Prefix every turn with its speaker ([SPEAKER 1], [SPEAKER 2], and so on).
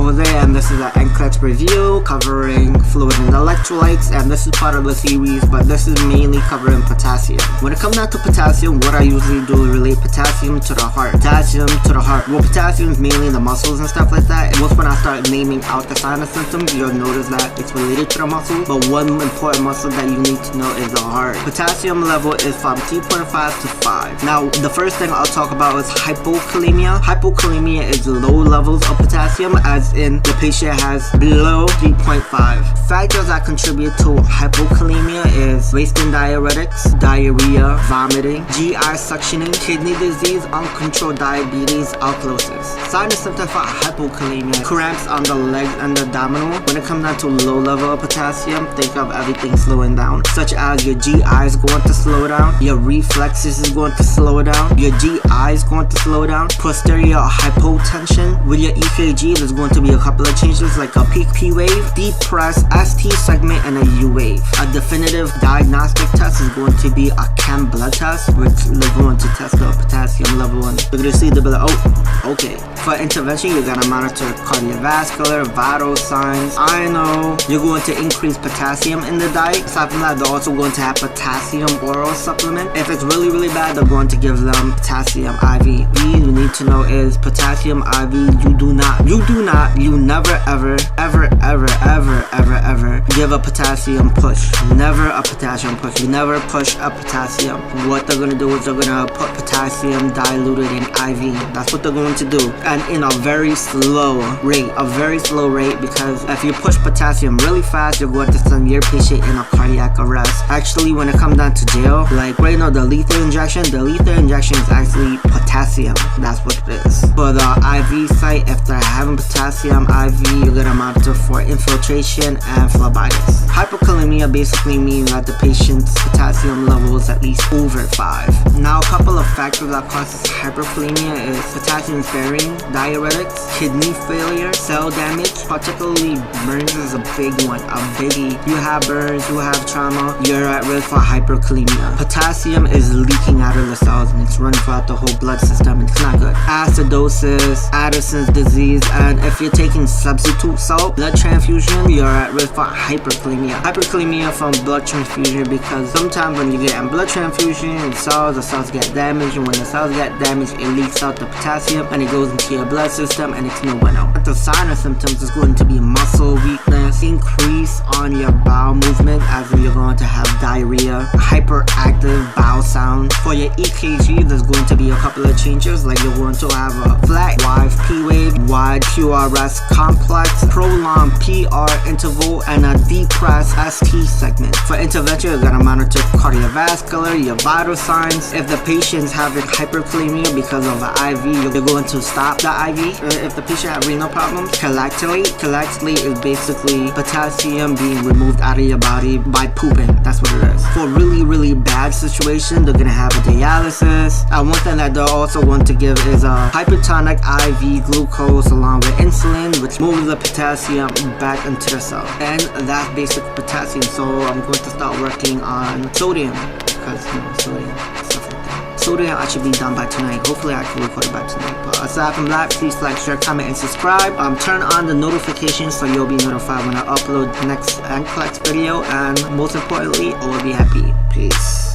[SPEAKER 1] Jose, and this is an Nclex review covering fluid and electrolytes, and this is part of the series, but this is mainly covering potassium. When it comes down to potassium, what I usually do is relate potassium to the heart. Well, potassium is mainly in the muscles and stuff like that, and once when I start naming out the signs and symptoms, you'll notice that it's related to the muscles, but one important muscle that you need to know is the heart. Potassium level is from 3.5 to 5. Now, the first thing I'll talk about is hypokalemia. Hypokalemia is low levels of potassium, as in the patient has below 3.5. Factors that contribute to hypokalemia is wasting diuretics, diarrhea, vomiting, GI suctioning, kidney disease, uncontrolled diabetes, alkalosis. Signs and symptoms for hypokalemia: cramps on the legs and the abdominal. When it comes down to low level of potassium, think of everything slowing down, such as your GI is going to slow down, your reflexes is going to slow down, your GI is going to slow down, posterior hypotension. With your EKG, there's going to be a couple of changes like a peak P wave, depressed ST segment, and a U wave. A definitive diagnostic test is going to be a chem blood test, which they're going to test the potassium level, and you're going to see the bill. Oh, okay. For intervention, you're going to monitor cardiovascular, vital signs. I know you're going to increase potassium in the diet. Aside from that, they're also going to have potassium oral supplement. If it's really, really bad, they're going to give them potassium IV. You need to know is potassium IV, you never ever give a potassium push. Never a potassium push. You never push a potassium. What they're going to do is they're going to put potassium diluted in IV. That's what they're going to do, and in a very slow rate, because if you push potassium really fast, you're going to send your patient in a cardiac arrest. Actually, when it comes down to jail, like right now, the lethal injection is actually potassium. That's what it is. For the IV site, if they're having potassium IV, you're gonna monitor for infiltration and phlebitis. Hypokalemia basically means that the patient's potassium level is at least over 5. Now, a couple of factors that causes hyperkalemia is potassium sparing, diuretics, kidney failure, cell damage, particularly burns is a big one, a biggie. You have burns, you have trauma, you're at risk for hyperkalemia. Potassium is leaking out of the cells and it's running throughout the whole blood system. It's not good. Acidosis, Addison's disease, and if you're taking substitute salt, blood transfusion, you're at risk for hyperkalemia. Hyperkalemia from blood transfusion, because sometimes when you get a blood transfusion, the cells get damaged, and when the cells get damaged, it leaks out the potassium and it goes into your blood system and it's no bueno. The sign and symptoms is going to be muscle weakness, increase on your bowel movement, as in you're going to have diarrhea, hyperactive bowel sound. For your EKG, there's going to be a couple of changes, like you're going to have a flat wide P wave, wide QRS complex, prolonged PR interval, and a depressed ST segment. For intervention, you're going to monitor cardiovascular, your vital signs. If the patient's having hyperkalemia because of an IV, you're going to stop the IV. If the patient has renal problems, Electrolyte is basically potassium being removed out of your body by pooping. That's what it is. For really, really bad situation, they're gonna have a dialysis. And one thing that they're also going to give is a hypertonic IV glucose along with insulin, which moves the potassium back into the cell. And that's basic potassium. So I'm going to start working on sodium, because sodium, stuff like that. Sodium I should be done by tonight. Hopefully I can record it by tonight. But aside from that, please like, share, comment, and subscribe. Turn on the notifications so you'll be notified when I upload the next Nclex video, and most importantly, always be happy. Peace.